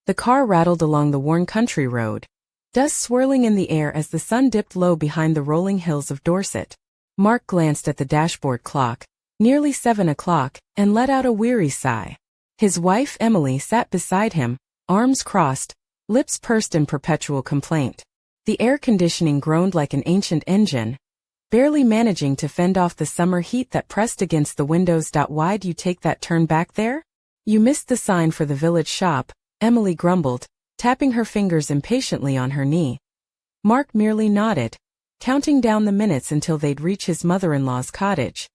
The car rattled along the worn country road, dust swirling in the air as the sun dipped low behind the rolling hills of Dorset. Mark glanced at the dashboard clock, nearly 7 o'clock, and let out a weary sigh. His wife, Emily, sat beside him, arms crossed, lips pursed in perpetual complaint. The air conditioning groaned like an ancient engine, barely managing to fend off the summer heat that pressed against the windows. "Why'd you take that turn back there? You missed the sign for the village shop," Emily grumbled, tapping her fingers impatiently on her knee. Mark merely nodded, counting down the minutes until they'd reach his mother-in-law's cottage.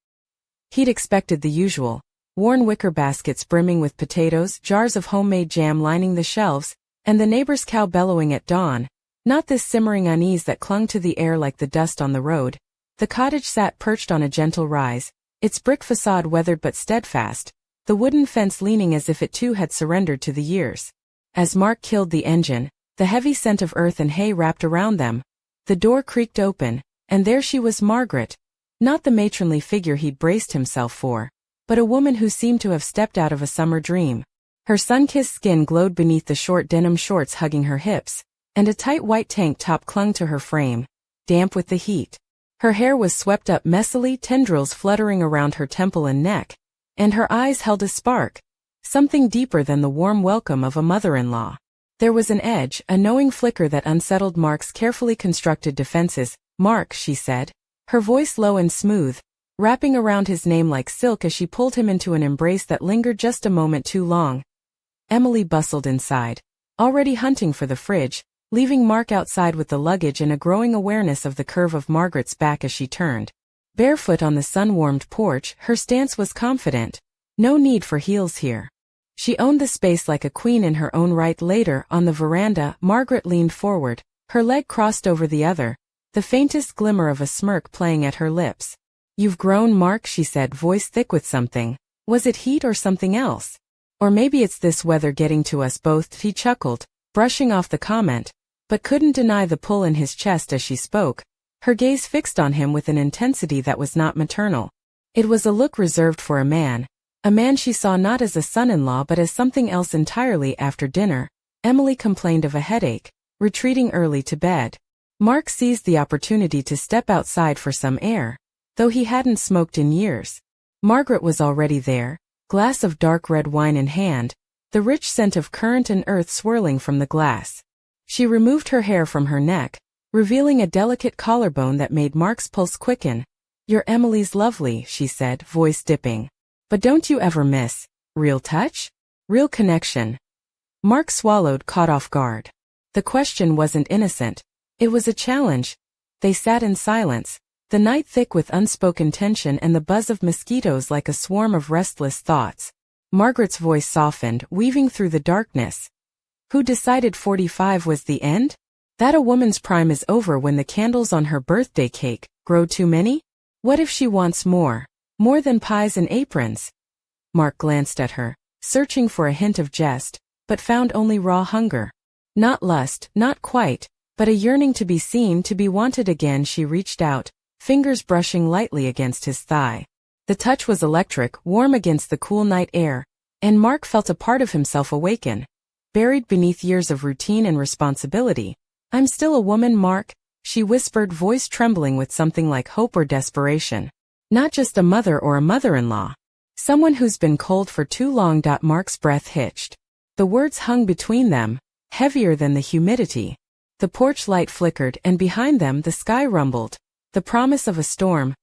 He'd expected the usual, worn wicker baskets brimming with potatoes, jars of homemade jam lining the shelves, and the neighbor's cow bellowing at dawn, not this simmering unease that clung to the air like the dust on the road. The cottage sat perched on a gentle rise, its brick facade weathered but steadfast, the wooden fence leaning as if it too had surrendered to the years. As Mark killed the engine, the heavy scent of earth and hay wrapped around them. The door creaked open, and there she was, Margaret. Not the matronly figure he'd braced himself for, but a woman who seemed to have stepped out of a summer dream. Her sun-kissed skin glowed beneath the short denim shorts hugging her hips, and a tight white tank top clung to her frame, damp with the heat. Her hair was swept up messily, tendrils fluttering around her temple and neck, and her eyes held a spark, something deeper than the warm welcome of a mother-in-law. There was an edge, a knowing flicker that unsettled Mark's carefully constructed defenses. "Mark," she said, her voice low and smooth, wrapping around his name like silk as she pulled him into an embrace that lingered just a moment too long. Emily bustled inside, already hunting for the fridge, leaving Mark outside with the luggage and a growing awareness of the curve of Margaret's back as she turned. Barefoot on the sun-warmed porch, her stance was confident. No need for heels here. She owned the space like a queen in her own right. Later, on the veranda, Margaret leaned forward, her leg crossed over the other, the faintest glimmer of a smirk playing at her lips. "You've grown, Mark," she said, voice thick with something. "Was it heat or something else? Or maybe it's this weather getting to us both," he chuckled, brushing off the comment, but couldn't deny the pull in his chest as she spoke, her gaze fixed on him with an intensity that was not maternal. It was a look reserved for a man she saw not as a son-in-law but as something else entirely. After dinner, Emily complained of a headache, retreating early to bed. Mark seized the opportunity to step outside for some air, though he hadn't smoked in years. Margaret was already there, glass of dark red wine in hand, the rich scent of currant and earth swirling from the glass. She removed her hair from her neck, revealing a delicate collarbone that made Mark's pulse quicken. "You're Emily's lovely," she said, voice dipping. "But don't you ever miss real touch? Real connection?" Mark swallowed, caught off guard. The question wasn't innocent. It was a challenge. They sat in silence, the night thick with unspoken tension and the buzz of mosquitoes like a swarm of restless thoughts. Margaret's voice softened, weaving through the darkness. "Who decided 45 was the end? That a woman's prime is over when the candles on her birthday cake grow too many? What if she wants more? More than pies and aprons?" Mark glanced at her, searching for a hint of jest, but found only raw hunger. Not lust, not quite, but a yearning to be seen, to be wanted again. She reached out, fingers brushing lightly against his thigh. The touch was electric, warm against the cool night air, and Mark felt a part of himself awaken, buried beneath years of routine and responsibility. "I'm still a woman, Mark," she whispered, voice trembling with something like hope or desperation. "Not just a mother or a mother-in-law. Someone who's been cold for too long." Mark's breath hitched. The words hung between them, heavier than the humidity. The porch light flickered, and behind them the sky rumbled, the promise of a storm.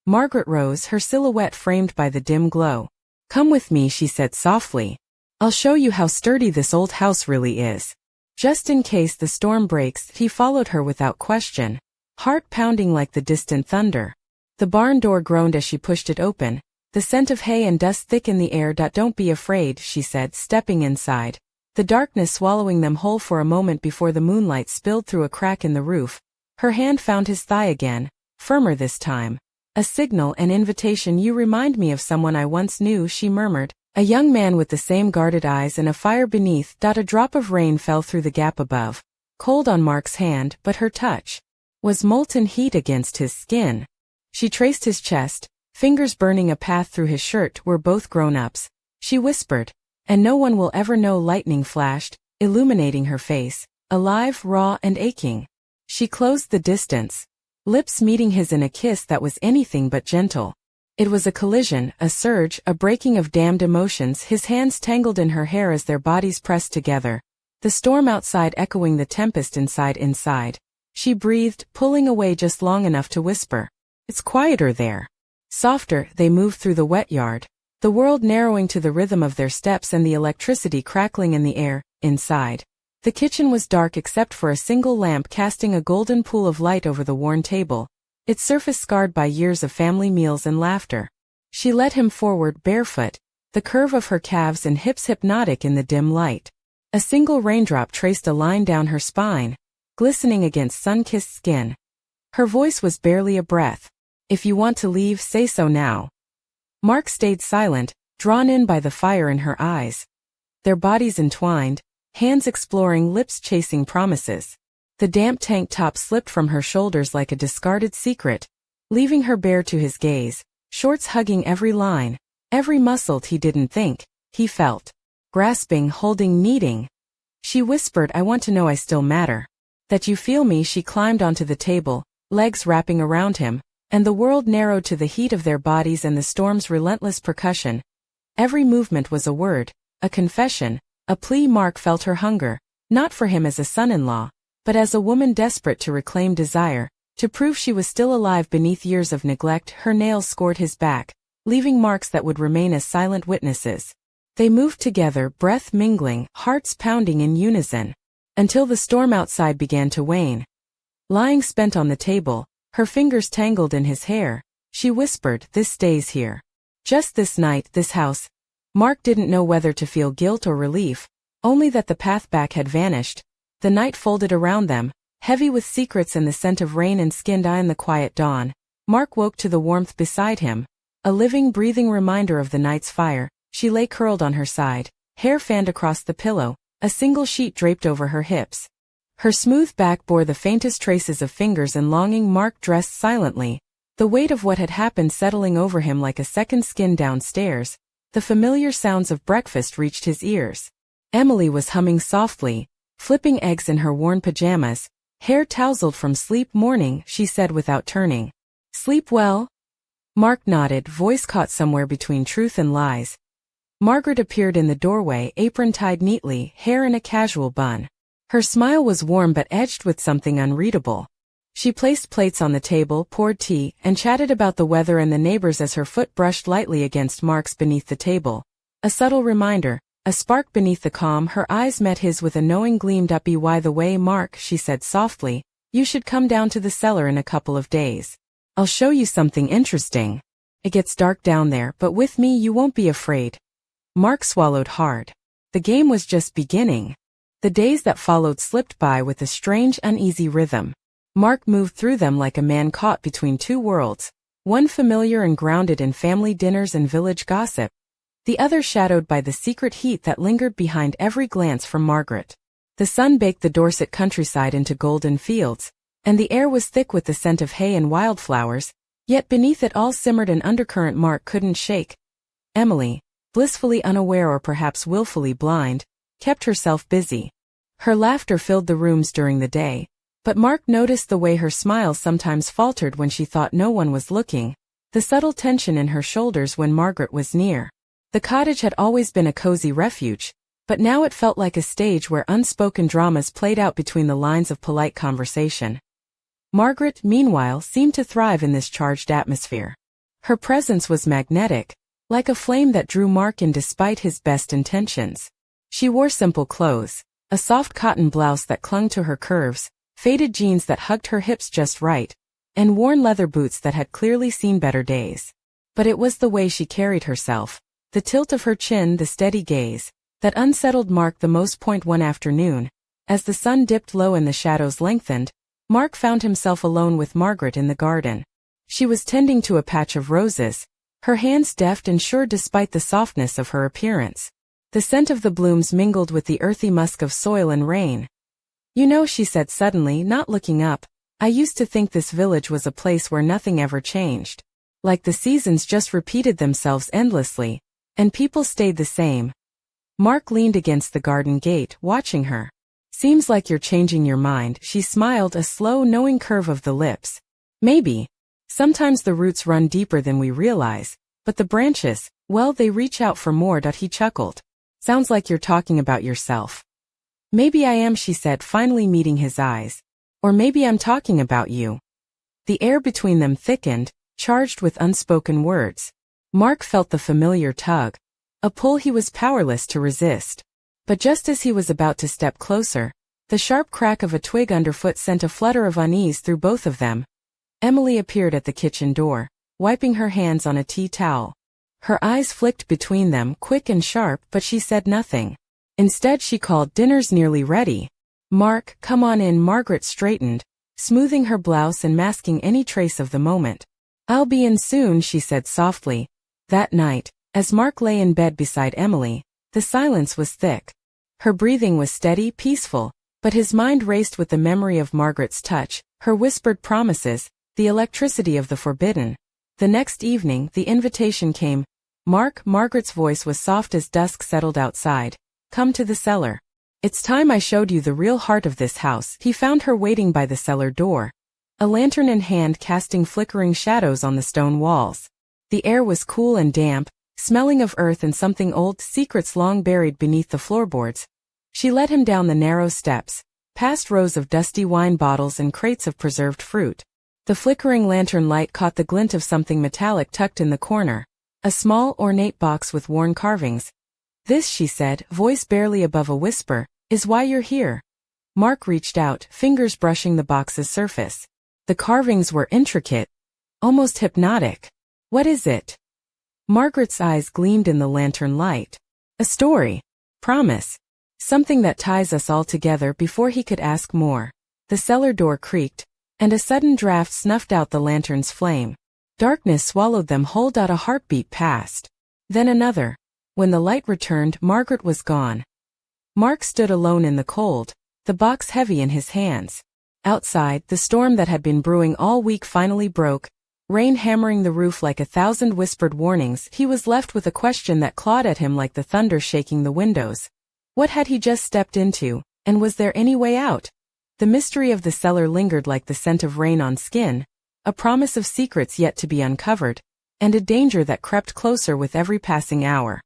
Margaret rose, her silhouette framed by the dim glow. "Come with me," she said softly. "I'll show you how sturdy this old house really is. Just in case the storm breaks." He followed her without question, heart pounding like the distant thunder. The barn door groaned as she pushed it open, the scent of hay and dust thick in the air. "Don't be afraid," she said, stepping inside, the darkness swallowing them whole for a moment before the moonlight spilled through a crack in the roof. Her hand found his thigh again, firmer this time. "A signal, an invitation. You remind me of someone I once knew," she murmured, a young man with the same guarded eyes and a fire beneath. A drop of rain fell through the gap above, cold on Mark's hand, but her touch was molten heat against his skin. She traced his chest, fingers burning a path through his shirt. "We're both grown-ups," she whispered, "and no one will ever know." Lightning flashed, illuminating her face, alive, raw, and aching. She closed the distance, lips meeting his in a kiss that was anything but gentle. It was a collision, a surge, a breaking of damned emotions, his hands tangled in her hair as their bodies pressed together, the storm outside echoing the tempest inside. She breathed, pulling away just long enough to whisper, "It's quieter there." Softer, they moved through the wet yard, the world narrowing to the rhythm of their steps and the electricity crackling in the air. Inside, the kitchen was dark except for a single lamp casting a golden pool of light over the worn table, its surface scarred by years of family meals and laughter. She led him forward barefoot, the curve of her calves and hips hypnotic in the dim light. A single raindrop traced a line down her spine, glistening against sun-kissed skin. Her voice was barely a breath. "If you want to leave, say so now." Mark stayed silent, drawn in by the fire in her eyes. Their bodies entwined, hands exploring, lips chasing promises. The damp tank top slipped from her shoulders like a discarded secret, leaving her bare to his gaze, shorts hugging every line, every muscle he didn't think, he felt. Grasping, holding, needing. She whispered, "I want to know I still matter. That you feel me." She climbed onto the table, legs wrapping around him, and the world narrowed to the heat of their bodies and the storm's relentless percussion. Every movement was a word, a confession, a plea. Mark felt her hunger, not for him as a son-in-law, but as a woman desperate to reclaim desire, to prove she was still alive beneath years of neglect. Her nails scored his back, leaving marks that would remain as silent witnesses. They moved together, breath mingling, hearts pounding in unison, until the storm outside began to wane. Lying spent on the table, her fingers tangled in his hair, she whispered, "This stays here. Just this night, this house." Mark didn't know whether to feel guilt or relief, only that the path back had vanished. The night folded around them, heavy with secrets and the scent of rain and skinned eye. In the quiet dawn, Mark woke to the warmth beside him, a living, breathing reminder of the night's fire. She lay curled on her side, hair fanned across the pillow, a single sheet draped over her hips. Her smooth back bore the faintest traces of fingers and longing. Mark dressed silently, the weight of what had happened settling over him like a second skin. Downstairs, the familiar sounds of breakfast reached his ears. Emily was humming softly, flipping eggs in her worn pajamas, hair tousled from sleep. "Morning," she said without turning. "Sleep well?" Mark nodded, voice caught somewhere between truth and lies. Margaret appeared in the doorway, apron tied neatly, hair in a casual bun. Her smile was warm but edged with something unreadable. She placed plates on the table, poured tea, and chatted about the weather and the neighbors as her foot brushed lightly against Mark's beneath the table. A subtle reminder, a spark beneath the calm. Her eyes met his with a knowing gleam. "By the way, Mark," she said softly, "you should come down to the cellar in a couple of days. I'll show you something interesting. It gets dark down there, but with me you won't be afraid." Mark swallowed hard. The game was just beginning. The days that followed slipped by with a strange, uneasy rhythm. Mark moved through them like a man caught between two worlds, one familiar and grounded in family dinners and village gossip, the other shadowed by the secret heat that lingered behind every glance from Margaret. The sun baked the Dorset countryside into golden fields, and the air was thick with the scent of hay and wildflowers, yet beneath it all simmered an undercurrent Mark couldn't shake. Emily, blissfully unaware or perhaps willfully blind, kept herself busy. Her laughter filled the rooms during the day, but Mark noticed the way her smile sometimes faltered when she thought no one was looking, the subtle tension in her shoulders when Margaret was near. The cottage had always been a cozy refuge, but now it felt like a stage where unspoken dramas played out between the lines of polite conversation. Margaret, meanwhile, seemed to thrive in this charged atmosphere. Her presence was magnetic, like a flame that drew Mark in despite his best intentions. She wore simple clothes, a soft cotton blouse that clung to her curves, faded jeans that hugged her hips just right, and worn leather boots that had clearly seen better days. But it was the way she carried herself, the tilt of her chin, the steady gaze, that unsettled Mark the most. One afternoon, as the sun dipped low and the shadows lengthened, Mark found himself alone with Margaret in the garden. She was tending to a patch of roses, her hands deft and sure despite the softness of her appearance. The scent of the blooms mingled with the earthy musk of soil and rain. "You know," she said suddenly, not looking up, "I used to think this village was a place where nothing ever changed. Like the seasons just repeated themselves endlessly, and people stayed the same." Mark leaned against the garden gate, watching her. Seems like you're changing your mind, she smiled, a slow, knowing curve of the lips. Maybe. Sometimes the roots run deeper than we realize, but the branches, well, they reach out for more. He chuckled. Sounds like you're talking about yourself. Maybe I am, she said, finally meeting his eyes. Or maybe I'm talking about you. The air between them thickened, charged with unspoken words. Mark felt the familiar tug, a pull he was powerless to resist. But just as he was about to step closer, the sharp crack of a twig underfoot sent a flutter of unease through both of them. Emily appeared at the kitchen door, wiping her hands on a tea towel. Her eyes flicked between them, quick and sharp, but she said nothing. Instead she called, "Dinner's nearly ready." "Mark, come on in." Margaret straightened, smoothing her blouse and masking any trace of the moment. "I'll be in soon," she said softly. That night, as Mark lay in bed beside Emily, the silence was thick. Her breathing was steady, peaceful, but his mind raced with the memory of Margaret's touch, her whispered promises, the electricity of the forbidden. The next evening, the invitation came. "Mark," Margaret's voice was soft as dusk settled outside. "Come to the cellar. It's time I showed you the real heart of this house." He found her waiting by the cellar door, a lantern in hand, casting flickering shadows on the stone walls. The air was cool and damp, smelling of earth and something old, secrets long buried beneath the floorboards. She led him down the narrow steps, past rows of dusty wine bottles and crates of preserved fruit. The flickering lantern light caught the glint of something metallic tucked in the corner, a small, ornate box with worn carvings. "This," she said, voice barely above a whisper, "is why you're here." Mark reached out, fingers brushing the box's surface. The carvings were intricate, almost hypnotic. "What is it?" Margaret's eyes gleamed in the lantern light. "A story. Promise. Something that ties us all together." Before he could ask more, the cellar door creaked, and a sudden draft snuffed out the lantern's flame. Darkness swallowed them whole. A heartbeat passed. Then another. When the light returned, Margaret was gone. Mark stood alone in the cold, the box heavy in his hands. Outside, the storm that had been brewing all week finally broke, rain hammering the roof like 1,000 whispered warnings. He was left with a question that clawed at him like the thunder shaking the windows. What had he just stepped into, and was there any way out? The mystery of the cellar lingered like the scent of rain on skin, a promise of secrets yet to be uncovered, and a danger that crept closer with every passing hour.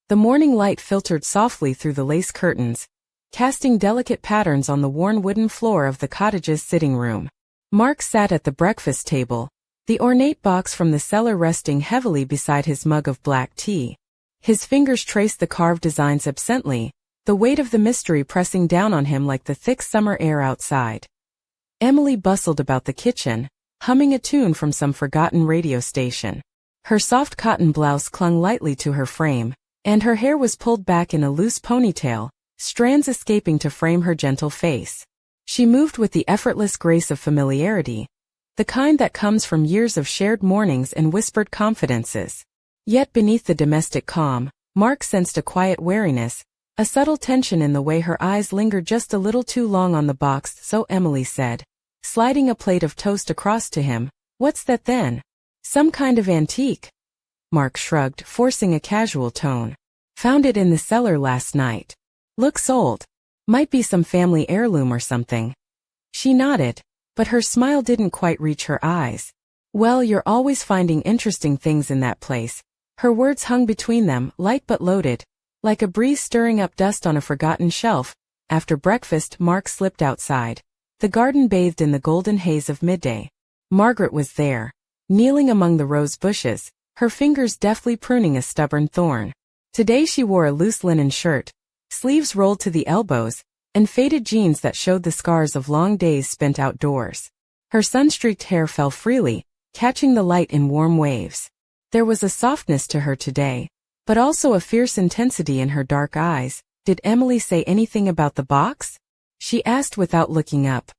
The morning light filtered softly through the lace curtains, casting delicate patterns on the worn wooden floor of the cottage's sitting room. Mark sat at the breakfast table, the ornate box from the cellar resting heavily beside his mug of black tea. His fingers traced the carved designs absently, the weight of the mystery pressing down on him like the thick summer air outside. Emily bustled about the kitchen, humming a tune from some forgotten radio station. Her soft cotton blouse clung lightly to her frame, and her hair was pulled back in a loose ponytail, strands escaping to frame her gentle face. She moved with the effortless grace of familiarity, the kind that comes from years of shared mornings and whispered confidences. Yet beneath the domestic calm, Mark sensed a quiet wariness, a subtle tension in the way her eyes lingered just a little too long on the box. "So," Emily said, sliding a plate of toast across to him, "what's that then? Some kind of antique?" Mark shrugged, forcing a casual tone. "Found it in the cellar last night. Looks old. Might be some family heirloom or something." She nodded, but her smile didn't quite reach her eyes. "Well, you're always finding interesting things in that place." Her words hung between them, light but loaded, like a breeze stirring up dust on a forgotten shelf. After breakfast, Mark slipped outside. The garden bathed in the golden haze of midday. Margaret was there, kneeling among the rose bushes, her fingers deftly pruning a stubborn thorn. Today she wore a loose linen shirt, sleeves rolled to the elbows, and faded jeans that showed the scars of long days spent outdoors. Her sun-streaked hair fell freely, catching the light in warm waves. There was a softness to her today, but also a fierce intensity in her dark eyes. "Did Emily say anything about the box?" she asked without looking up.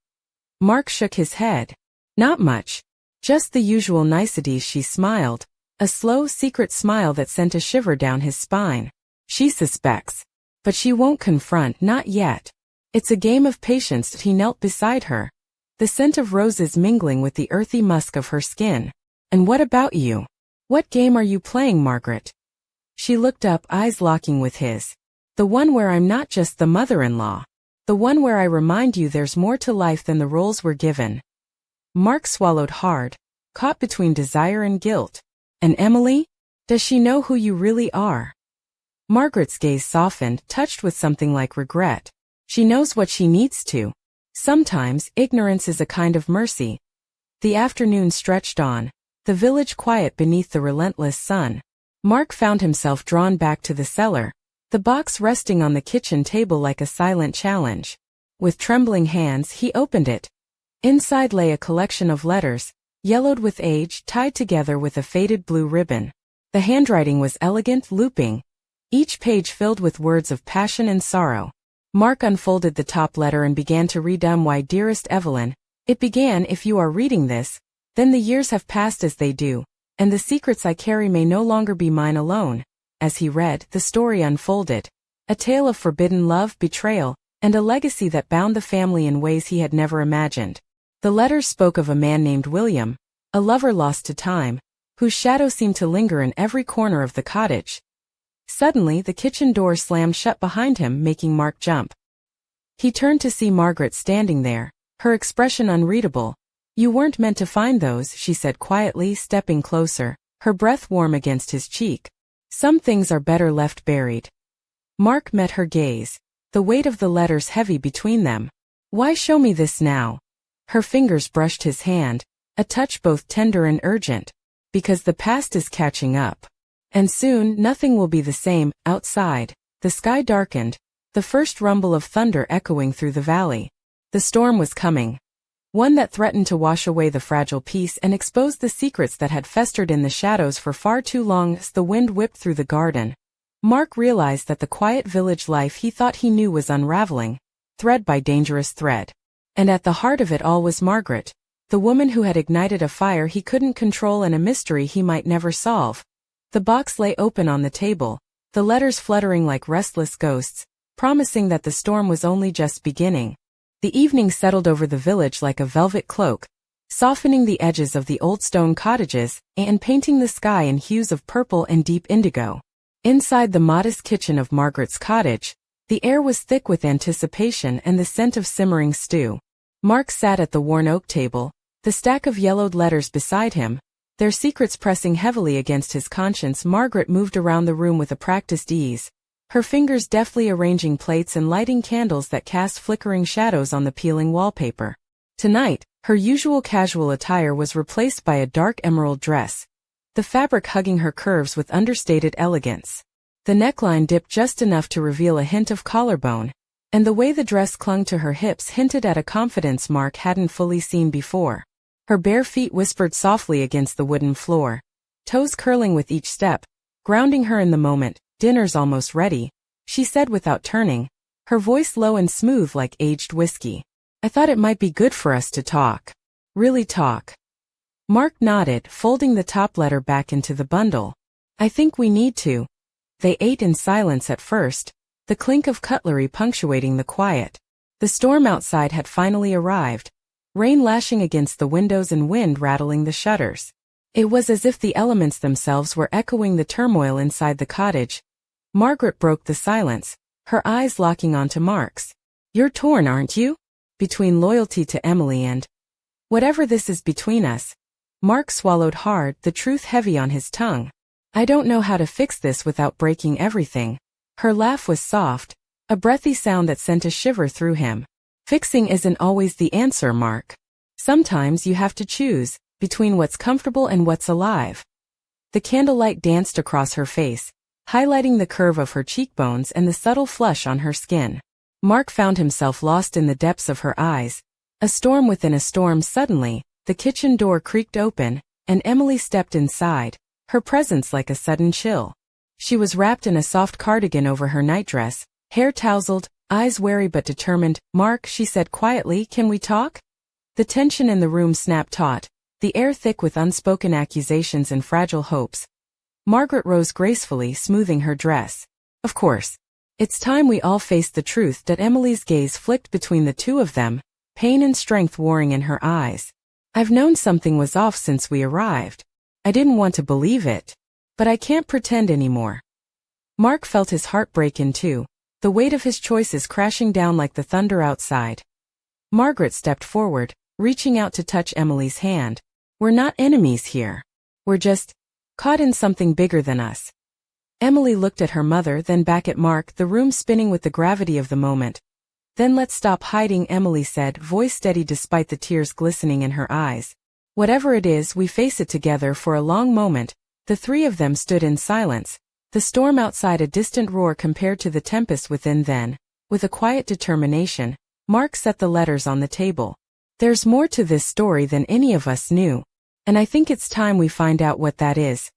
Mark shook his head. "Not much. Just the usual niceties." She smiled, a slow, secret smile that sent a shiver down his spine. "She suspects. But she won't confront, not yet. It's a game of patience." He knelt beside her, the scent of roses mingling with the earthy musk of her skin. "And what about you? What game are you playing, Margaret?" She looked up, eyes locking with his. The one where I'm not just the mother-in-law. The one where I remind you there's more to life than the roles we're given. Mark swallowed hard, caught between desire and guilt. And Emily? Does she know who you really are? Margaret's gaze softened, touched with something like regret. She knows what she needs to. Sometimes, ignorance is a kind of mercy. The afternoon stretched on, the village quiet beneath the relentless sun. Mark found himself drawn back to the cellar, the box resting on the kitchen table like a silent challenge. With trembling hands, he opened it. Inside lay a collection of letters, yellowed with age, tied together with a faded blue ribbon. The handwriting was elegant, looping, each page filled with words of passion and sorrow. Mark unfolded the top letter and began to read. Why, dearest Evelyn, it began, if you are reading this, then the years have passed as they do, and the secrets I carry may no longer be mine alone. As he read, the story unfolded. A tale of forbidden love, betrayal, and a legacy that bound the family in ways he had never imagined. The letters spoke of a man named William, a lover lost to time, whose shadow seemed to linger in every corner of the cottage. Suddenly, the kitchen door slammed shut behind him, making Mark jump. He turned to see Margaret standing there, her expression unreadable. You weren't meant to find those, she said quietly, stepping closer, her breath warm against his cheek. Some things are better left buried. Mark met her gaze, the weight of the letters heavy between them. Why show me this now? Her fingers brushed his hand, a touch both tender and urgent. Because the past is catching up. And soon, nothing will be the same. Outside, the sky darkened, the first rumble of thunder echoing through the valley. The storm was coming. One that threatened to wash away the fragile peace and expose the secrets that had festered in the shadows for far too long. As the wind whipped through the garden, Mark realized that the quiet village life he thought he knew was unraveling, thread by dangerous thread. And at the heart of it all was Margaret, the woman who had ignited a fire he couldn't control and a mystery he might never solve. The box lay open on the table, the letters fluttering like restless ghosts, promising that the storm was only just beginning. The evening settled over the village like a velvet cloak, softening the edges of the old stone cottages and painting the sky in hues of purple and deep indigo. Inside the modest kitchen of Margaret's cottage, the air was thick with anticipation and the scent of simmering stew. Mark sat at the worn oak table, the stack of yellowed letters beside him, their secrets pressing heavily against his conscience. Margaret moved around the room with a practiced ease, her fingers deftly arranging plates and lighting candles that cast flickering shadows on the peeling wallpaper. Tonight, her usual casual attire was replaced by a dark emerald dress, the fabric hugging her curves with understated elegance. The neckline dipped just enough to reveal a hint of collarbone, and the way the dress clung to her hips hinted at a confidence Mark hadn't fully seen before. Her bare feet whispered softly against the wooden floor, toes curling with each step, grounding her in the moment. Dinner's almost ready, she said without turning, her voice low and smooth like aged whiskey. I thought it might be good for us to talk. Really talk. Mark nodded, folding the top letter back into the bundle. I think we need to. They ate in silence at first, the clink of cutlery punctuating the quiet. The storm outside had finally arrived, rain lashing against the windows and wind rattling the shutters. It was as if the elements themselves were echoing the turmoil inside the cottage. Margaret broke the silence, her eyes locking onto Mark's. You're torn, aren't you? Between loyalty to Emily and whatever this is between us. Mark swallowed hard, the truth heavy on his tongue. I don't know how to fix this without breaking everything. Her laugh was soft, a breathy sound that sent a shiver through him. Fixing isn't always the answer, Mark. Sometimes you have to choose between what's comfortable and what's alive. The candlelight danced across her face, highlighting the curve of her cheekbones and the subtle flush on her skin. Mark found himself lost in the depths of her eyes. A storm within a storm. Suddenly, the kitchen door creaked open, and Emily stepped inside, her presence like a sudden chill. She was wrapped in a soft cardigan over her nightdress, hair tousled, eyes wary but determined. Mark, she said quietly, can we talk? The tension in the room snapped taut, the air thick with unspoken accusations and fragile hopes. Margaret rose gracefully, smoothing her dress. Of course. It's time we all faced the truth. That Emily's gaze flicked between the two of them, pain and strength warring in her eyes. I've known something was off since we arrived. I didn't want to believe it. But I can't pretend anymore. Mark felt his heart break in two, the weight of his choices crashing down like the thunder outside. Margaret stepped forward, reaching out to touch Emily's hand. "We're not enemies here. We're just caught in something bigger than us." Emily looked at her mother, then back at Mark, the room spinning with the gravity of the moment. "Then let's stop hiding," Emily said, voice steady despite the tears glistening in her eyes. "Whatever it is, we face it together." For a long moment, the three of them stood in silence, the storm outside a distant roar compared to the tempest within. Then, with a quiet determination, Mark set the letters on the table. "There's more to this story than any of us knew, and I think it's time we find out what that is."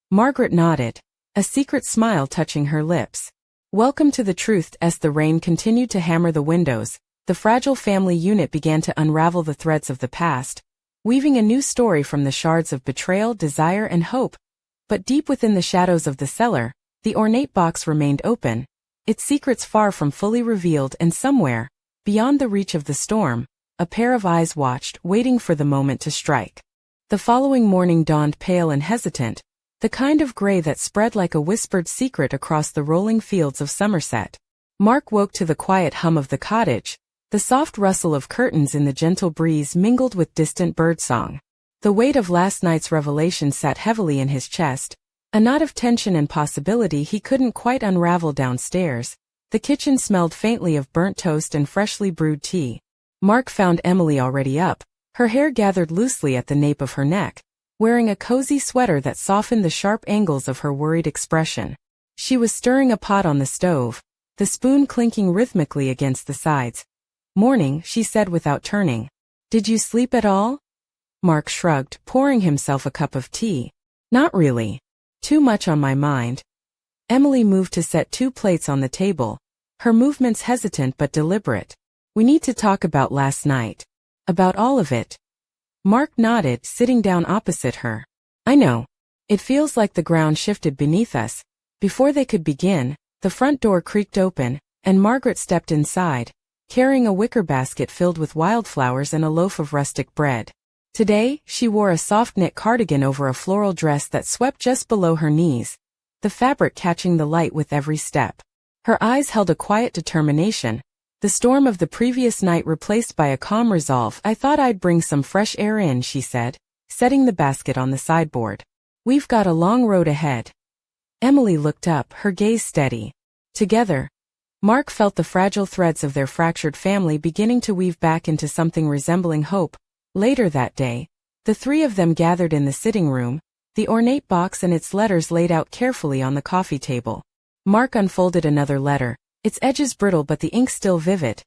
Margaret nodded, a secret smile touching her lips. "Welcome to the truth." As the rain continued to hammer the windows, the fragile family unit began to unravel the threads of the past, weaving a new story from the shards of betrayal, desire, and hope. But deep within the shadows of the cellar, the ornate box remained open, its secrets far from fully revealed, and somewhere, beyond the reach of the storm, a pair of eyes watched, waiting for the moment to strike. The following morning dawned pale and hesitant, the kind of gray that spread like a whispered secret across the rolling fields of Somerset. Mark woke to the quiet hum of the cottage, the soft rustle of curtains in the gentle breeze mingled with distant birdsong. The weight of last night's revelation sat heavily in his chest, a knot of tension and possibility he couldn't quite unravel. Downstairs, the kitchen smelled faintly of burnt toast and freshly brewed tea. Mark found Emily already up, her hair gathered loosely at the nape of her neck, wearing a cozy sweater that softened the sharp angles of her worried expression. She was stirring a pot on the stove, the spoon clinking rhythmically against the sides. "Morning," she said without turning. "Did you sleep at all?" Mark shrugged, pouring himself a cup of tea. "Not really. Too much on my mind." Emily moved to set two plates on the table, her movements hesitant but deliberate. "We need to talk about last night. About all of it." Mark nodded, sitting down opposite her. "I know. It feels like the ground shifted beneath us." Before they could begin, the front door creaked open, and Margaret stepped inside, carrying a wicker basket filled with wildflowers and a loaf of rustic bread. Today, she wore a soft knit cardigan over a floral dress that swept just below her knees, the fabric catching the light with every step. Her eyes held a quiet determination, the storm of the previous night replaced by a calm resolve. "I thought I'd bring some fresh air in," she said, setting the basket on the sideboard. "We've got a long road ahead." Emily looked up, her gaze steady. Together, Mark felt the fragile threads of their fractured family beginning to weave back into something resembling hope. Later that day, the three of them gathered in the sitting room, the ornate box and its letters laid out carefully on the coffee table. Mark unfolded another letter, its edges brittle but the ink still vivid.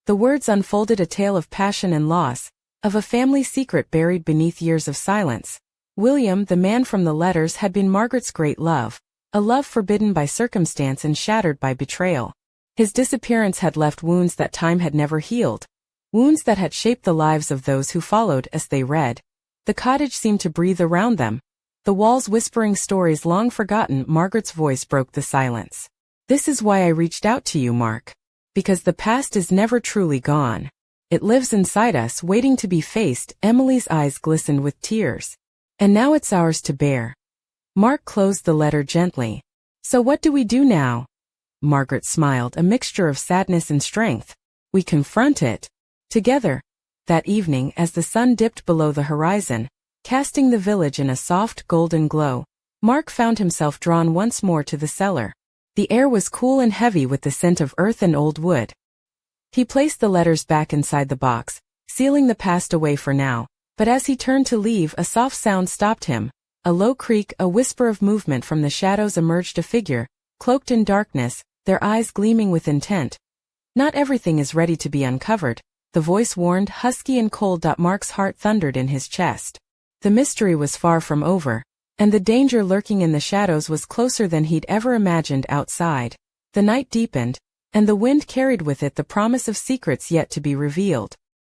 The words unfolded a tale of passion and loss, of a family secret buried beneath years of silence. William, the man from the letters, had been Margaret's great love, a love forbidden by circumstance and shattered by betrayal. His disappearance had left wounds that time had never healed, wounds that had shaped the lives of those who followed. As they read, the cottage seemed to breathe around them, the walls whispering stories long forgotten. Margaret's voice broke the silence. "This is why I reached out to you, Mark. Because the past is never truly gone. It lives inside us, waiting to be faced." Emily's eyes glistened with tears. "And now it's ours to bear." Mark closed the letter gently. "So what do we do now?" Margaret smiled, a mixture of sadness and strength. "We confront it. Together." That evening, as the sun dipped below the horizon, casting the village in a soft, golden glow, Mark found himself drawn once more to the cellar. The air was cool and heavy with the scent of earth and old wood. He placed the letters back inside the box, sealing the past away for now, but as he turned to leave, a soft sound stopped him. A low creak, a whisper of movement. From the shadows emerged a figure, cloaked in darkness, their eyes gleaming with intent. "Not everything is ready to be uncovered," the voice warned, husky and cold. Mark's heart thundered in his chest. The mystery was far from over, and the danger lurking in the shadows was closer than he'd ever imagined. Outside, the night deepened, and the wind carried with it the promise of secrets yet to be revealed.